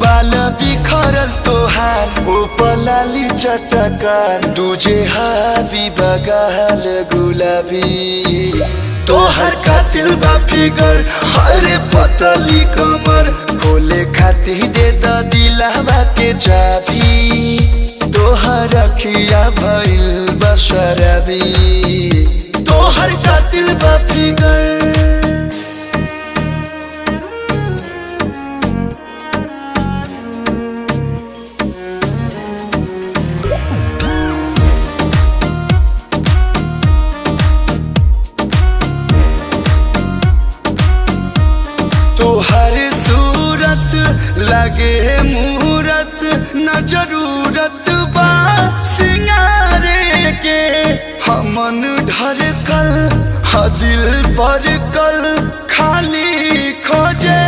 बाल बिखरल तोहार ओ पलाली चटकार दूजे हाबी बगाल गुलाबी तोहर कातिल बा फिगर हरे पतली कमर खोले खातिर दे द दिलवा के चाबी तोहर अखिया भइल बशरबी तोहर कातिल बा फिगर। तोहर सूरत लगे मूरत न जरूरत बा सिंगारे के हमन ढरकल ह दिल पर कल खाली खोजे